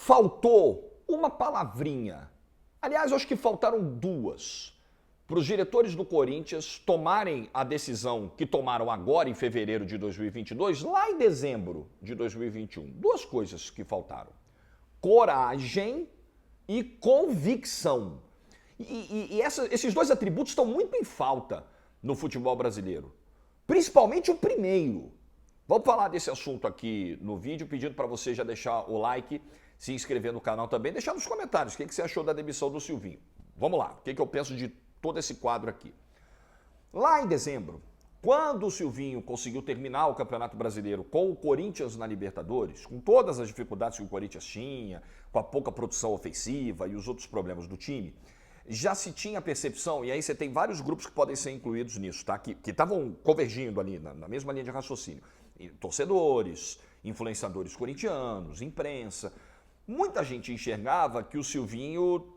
faltou uma palavrinha. Aliás, eu acho que faltaram duas para os diretores do Corinthians tomarem a decisão que tomaram agora em fevereiro de 2022, lá em dezembro de 2021. Duas coisas que faltaram: coragem e convicção. Esses dois atributos estão muito em falta no futebol brasileiro. Principalmente o primeiro. Vamos falar desse assunto aqui no vídeo, pedindo para você já deixar o like, se inscrever no canal também, deixar nos comentários o que você achou da demissão do Silvinho. Vamos lá, o que eu penso de todo esse quadro aqui. Lá em dezembro, quando o Silvinho conseguiu terminar o Campeonato Brasileiro com o Corinthians na Libertadores, com todas as dificuldades que o Corinthians tinha, com a pouca produção ofensiva e os outros problemas do time, já se tinha a percepção, e aí você tem vários grupos que podem ser incluídos nisso, tá? Que estavam convergindo ali na mesma linha de raciocínio. Torcedores, influenciadores corintianos, imprensa. Muita gente enxergava que o Silvinho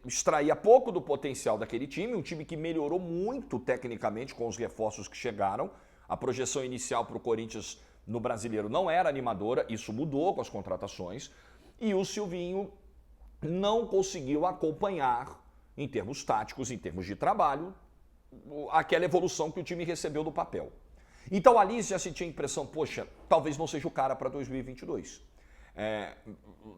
extraía pouco do potencial daquele time, um time que melhorou muito tecnicamente com os reforços que chegaram. A projeção inicial para o Corinthians no Brasileiro não era animadora, isso mudou com as contratações, e o Silvinho não conseguiu acompanhar, em termos táticos, em termos de trabalho, aquela evolução que o time recebeu do papel. Então ali já se tinha a impressão, poxa, talvez não seja o cara para 2022.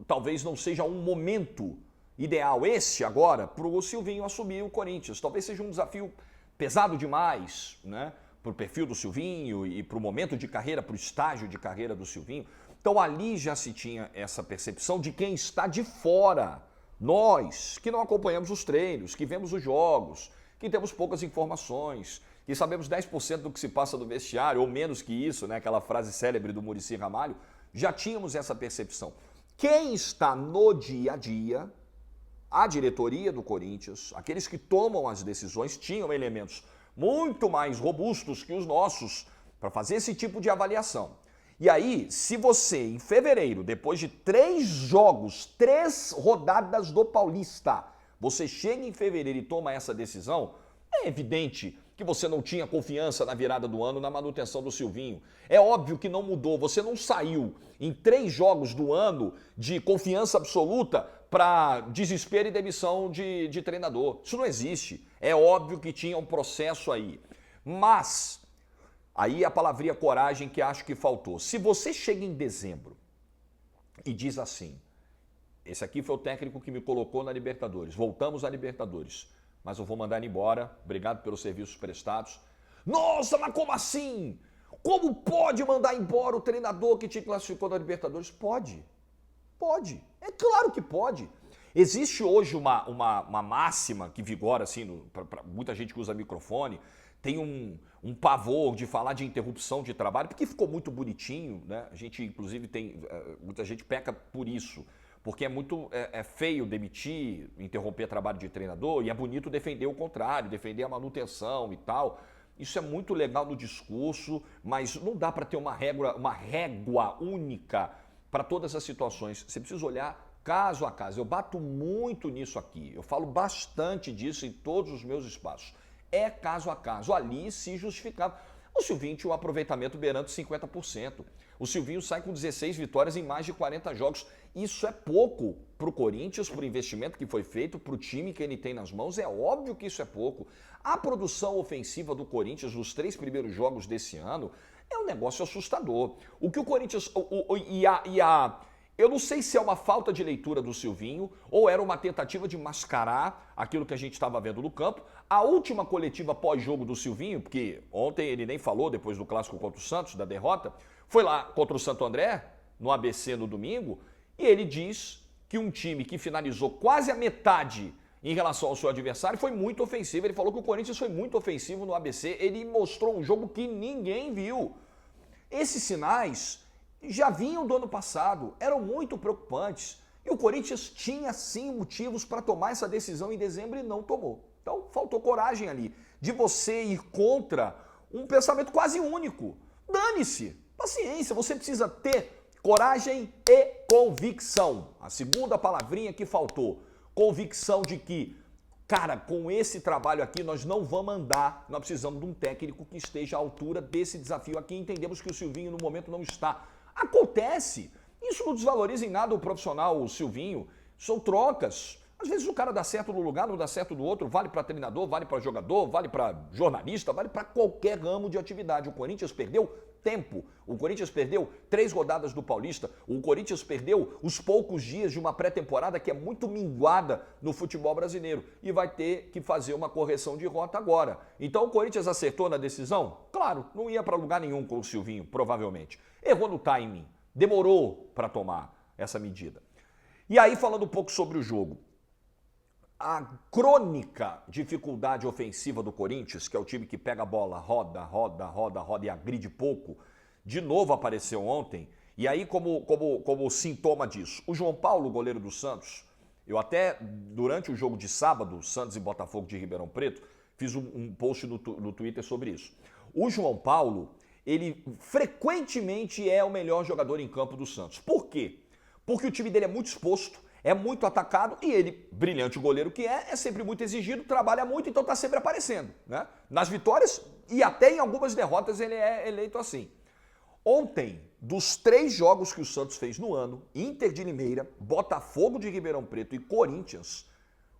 Talvez não seja um momento ideal esse agora para o Silvinho assumir o Corinthians. Talvez seja um desafio pesado demais, né? Para o perfil do Silvinho e para o momento de carreira, para o estágio de carreira do Silvinho. Então ali já se tinha essa percepção de quem está de fora. Nós, que não acompanhamos os treinos, que vemos os jogos, que temos poucas informações, que sabemos 10% do que se passa no vestiário, ou menos que isso, né? Aquela frase célebre do Muricy Ramalho, já tínhamos essa percepção. Quem está no dia a dia, a diretoria do Corinthians, aqueles que tomam as decisões, tinham elementos muito mais robustos que os nossos para fazer esse tipo de avaliação. E aí, se você, em fevereiro, depois de 3 jogos, 3 rodadas do Paulista, você chega em fevereiro e toma essa decisão, é evidente que você não tinha confiança na virada do ano, na manutenção do Silvinho. É óbvio que não mudou, você não saiu em 3 jogos do ano de confiança absoluta para desespero e demissão de treinador. Isso não existe. É óbvio que tinha um processo aí. Mas aí a palavrinha coragem que acho que faltou. Se você chega em dezembro e diz assim, esse aqui foi o técnico que me colocou na Libertadores, voltamos à Libertadores, mas eu vou mandar ele embora, obrigado pelos serviços prestados. Nossa, mas como assim? Como pode mandar embora o treinador que te classificou na Libertadores? Pode, pode, é claro que pode. Existe hoje uma máxima que vigora assim, para muita gente que usa microfone, tem um pavor de falar de interrupção de trabalho, porque ficou muito bonitinho, né? A gente, inclusive, muita gente peca por isso, porque é feio demitir, interromper trabalho de treinador, e é bonito defender o contrário, defender a manutenção e tal. Isso é muito legal no discurso, mas não dá para ter uma régua única para todas as situações. Você precisa olhar caso a caso. Eu bato muito nisso aqui, eu falo bastante disso em todos os meus espaços. É caso a caso, ali se justificava. O Silvinho tinha um aproveitamento beirando 50%. O Silvinho sai com 16 vitórias em mais de 40 jogos. Isso é pouco para o Corinthians, para o investimento que foi feito, para o time que ele tem nas mãos. É óbvio que isso é pouco. A produção ofensiva do Corinthians nos 3 primeiros jogos desse ano é um negócio assustador. O que o Corinthians... Eu não sei se é uma falta de leitura do Silvinho ou era uma tentativa de mascarar aquilo que a gente estava vendo no campo. A última coletiva pós-jogo do Silvinho, porque ontem ele nem falou depois do clássico contra o Santos, da derrota, foi lá contra o Santo André, no ABC no domingo, e ele diz que um time que finalizou quase a metade em relação ao seu adversário foi muito ofensivo. Ele falou que o Corinthians foi muito ofensivo no ABC. Ele mostrou um jogo que ninguém viu. Esses sinais já vinham do ano passado, eram muito preocupantes. E o Corinthians tinha sim motivos para tomar essa decisão em dezembro e não tomou. Então faltou coragem ali de você ir contra um pensamento quase único. Dane-se, paciência, você precisa ter coragem e convicção. A segunda palavrinha que faltou, convicção de que, cara, com esse trabalho aqui nós não vamos andar, nós precisamos de um técnico que esteja à altura desse desafio aqui. Entendemos que o Silvinho no momento não está. Acontece Isso não desvaloriza em nada o profissional, o Silvinho. São trocas. Às vezes o cara dá certo no lugar, não dá certo no outro, vale para treinador, vale para jogador, vale para jornalista, vale para qualquer ramo de atividade. O Corinthians perdeu tempo. O Corinthians perdeu 3 rodadas do Paulista. O Corinthians perdeu os poucos dias de uma pré-temporada que é muito minguada no futebol brasileiro e vai ter que fazer uma correção de rota agora. Então o Corinthians acertou na decisão? Claro, não ia para lugar nenhum com o Silvinho, provavelmente. Errou no timing, demorou para tomar essa medida. E aí, falando um pouco sobre o jogo, a crônica dificuldade ofensiva do Corinthians, que é o time que pega a bola, roda e agride pouco, de novo apareceu ontem. E aí, como sintoma disso, o João Paulo, goleiro do Santos, eu até, durante o jogo de sábado, Santos e Botafogo de Ribeirão Preto, fiz um post no Twitter sobre isso. O João Paulo, ele frequentemente é o melhor jogador em campo do Santos. Por quê? Porque o time dele é muito exposto, é muito atacado e ele, brilhante goleiro que é sempre muito exigido, trabalha muito, então está sempre aparecendo, né? Nas vitórias e até em algumas derrotas ele é eleito assim. Ontem, dos 3 jogos que o Santos fez no ano, Inter de Limeira, Botafogo de Ribeirão Preto e Corinthians,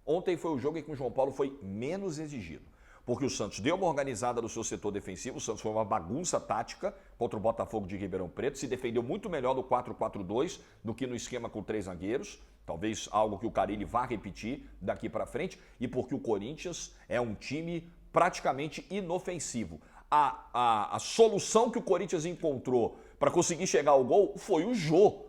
ontem foi o jogo em que o João Paulo foi menos exigido. Porque o Santos deu uma organizada no seu setor defensivo, o Santos foi uma bagunça tática contra o Botafogo de Ribeirão Preto, se defendeu muito melhor no 4-4-2 do que no esquema com 3 zagueiros, talvez algo que o Carille vá repetir daqui para frente, e porque o Corinthians é um time praticamente inofensivo. A solução que o Corinthians encontrou para conseguir chegar ao gol foi o Jô.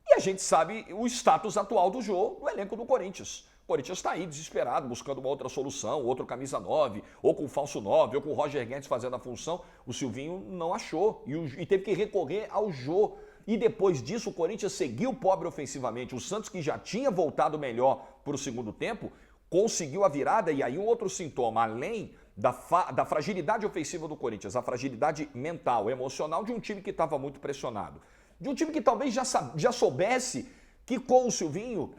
E a gente sabe o status atual do Jô no elenco do Corinthians. O Corinthians está aí desesperado, buscando uma outra solução, outro camisa 9, ou com falso 9, ou com o Roger Guedes fazendo a função. O Silvinho não achou e teve que recorrer ao Jô. E depois disso o Corinthians seguiu pobre ofensivamente. O Santos, que já tinha voltado melhor para o segundo tempo, conseguiu a virada. E aí um outro sintoma, além da fragilidade ofensiva do Corinthians, a fragilidade mental, emocional de um time que estava muito pressionado. De um time que talvez já soubesse que com o Silvinho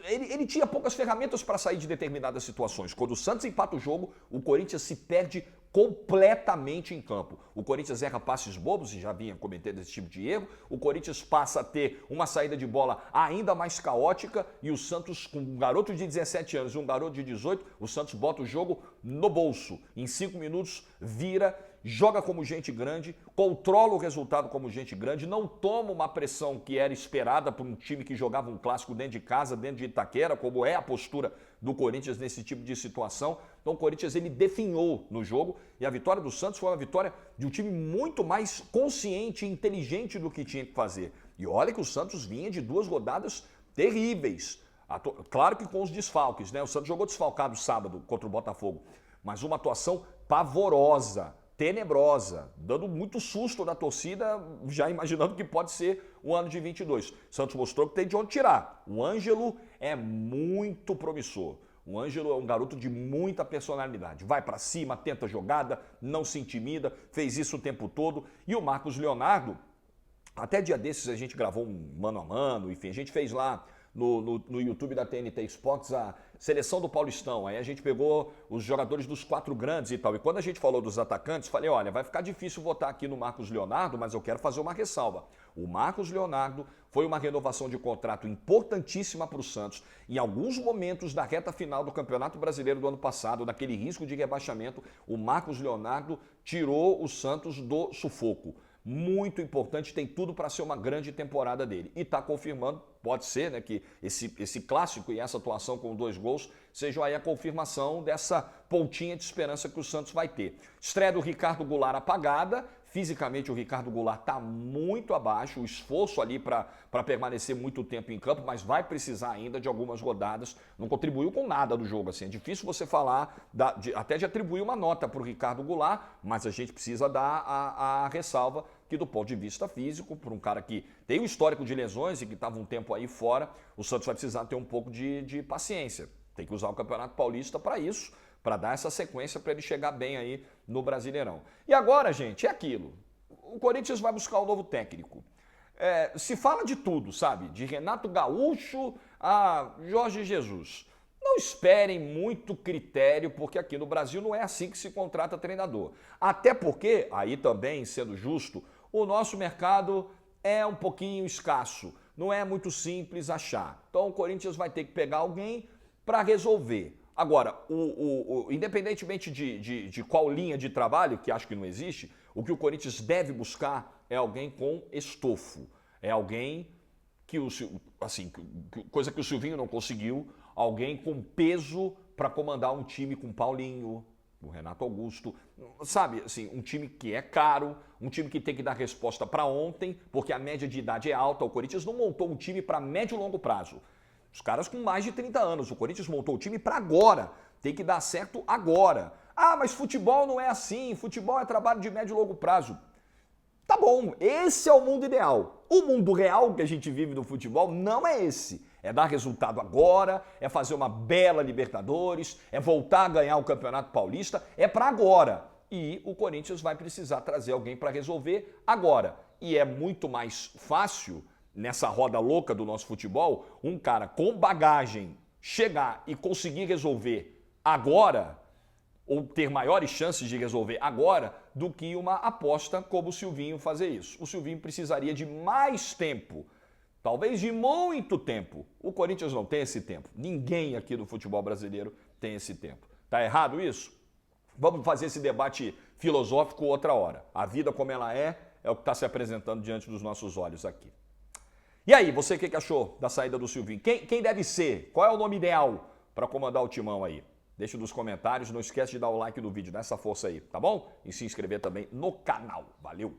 ele tinha poucas ferramentas para sair de determinadas situações. Quando o Santos empata o jogo, o Corinthians se perde completamente em campo. O Corinthians erra passes bobos, e já vinha cometendo esse tipo de erro. O Corinthians passa a ter uma saída de bola ainda mais caótica e o Santos, com um garoto de 17 anos e um garoto de 18, o Santos bota o jogo no bolso. Em 5 minutos, vira, joga como gente grande, controla o resultado como gente grande, não toma uma pressão que era esperada por um time que jogava um clássico dentro de casa, dentro de Itaquera, como é a postura do Corinthians nesse tipo de situação. Então o Corinthians ele definhou no jogo e a vitória do Santos foi uma vitória de um time muito mais consciente e inteligente do que tinha que fazer. E olha que o Santos vinha de 2 rodadas terríveis. Claro que com os desfalques, né? O Santos jogou desfalcado sábado contra o Botafogo, mas uma atuação pavorosa, tenebrosa, dando muito susto na torcida, já imaginando que pode ser o ano de 22. Santos mostrou que tem de onde tirar. O Ângelo é muito promissor. O Ângelo é um garoto de muita personalidade. Vai para cima, tenta jogada, não se intimida, fez isso o tempo todo. E o Marcos Leonardo, até dia desses a gente gravou um mano a mano, enfim, a gente fez lá no YouTube da TNT Sports a seleção do Paulistão. Aí a gente pegou os jogadores dos 4 grandes e tal. E quando a gente falou dos atacantes, falei, olha, vai ficar difícil votar aqui no Marcos Leonardo, mas eu quero fazer uma ressalva. O Marcos Leonardo foi uma renovação de contrato importantíssima para o Santos. Em alguns momentos da reta final do Campeonato Brasileiro do ano passado, daquele risco de rebaixamento, o Marcos Leonardo tirou o Santos do sufoco. Muito importante, tem tudo para ser uma grande temporada dele. E está confirmando, pode ser, né, que esse clássico e essa atuação com 2 gols sejam aí a confirmação dessa pontinha de esperança que o Santos vai ter. Estreia do Ricardo Goulart apagada. Fisicamente o Ricardo Goulart está muito abaixo, o esforço ali para permanecer muito tempo em campo, mas vai precisar ainda de algumas rodadas, não contribuiu com nada do jogo, assim, é difícil você falar, até de atribuir uma nota para o Ricardo Goulart, mas a gente precisa dar a ressalva que do ponto de vista físico, para um cara que tem um histórico de lesões e que estava um tempo aí fora, o Santos vai precisar ter um pouco de paciência, tem que usar o Campeonato Paulista para isso, para dar essa sequência para ele chegar bem aí no Brasileirão. E agora, gente, é aquilo. O Corinthians vai buscar um novo técnico. Se fala de tudo, sabe? De Renato Gaúcho a Jorge Jesus. Não esperem muito critério, porque aqui no Brasil não é assim que se contrata treinador. Até porque, aí também, sendo justo, o nosso mercado é um pouquinho escasso, não é muito simples achar. Então o Corinthians vai ter que pegar alguém para resolver. Agora, independentemente de qual linha de trabalho, que acho que não existe, o que o Corinthians deve buscar é alguém com estofo. É alguém que, assim, coisa que o Silvinho não conseguiu, alguém com peso para comandar um time com Paulinho, o Renato Augusto, sabe, assim, um time que é caro, um time que tem que dar resposta para ontem, porque a média de idade é alta. O Corinthians não montou um time para médio e longo prazo. Os caras com mais de 30 anos. O Corinthians montou o time para agora. Tem que dar certo agora. Ah, mas futebol não é assim. Futebol é trabalho de médio e longo prazo. Tá bom, esse é o mundo ideal. O mundo real que a gente vive no futebol não é esse. É dar resultado agora, é fazer uma bela Libertadores, é voltar a ganhar o Campeonato Paulista, é para agora. E o Corinthians vai precisar trazer alguém para resolver agora. E é muito mais fácil, nessa roda louca do nosso futebol, um cara com bagagem chegar e conseguir resolver agora, ou ter maiores chances de resolver agora, do que uma aposta como o Silvinho fazer isso. O Silvinho precisaria de mais tempo, talvez de muito tempo. O Corinthians não tem esse tempo. Ninguém aqui do futebol brasileiro tem esse tempo. Tá errado isso? Vamos fazer esse debate filosófico outra hora. A vida como ela é o que está se apresentando diante dos nossos olhos aqui. E aí, você o que achou da saída do Silvinho? Quem deve ser? Qual é o nome ideal para comandar o timão aí? Deixa nos comentários, não esquece de dar o like no vídeo, dá essa força aí, tá bom? E se inscrever também no canal. Valeu!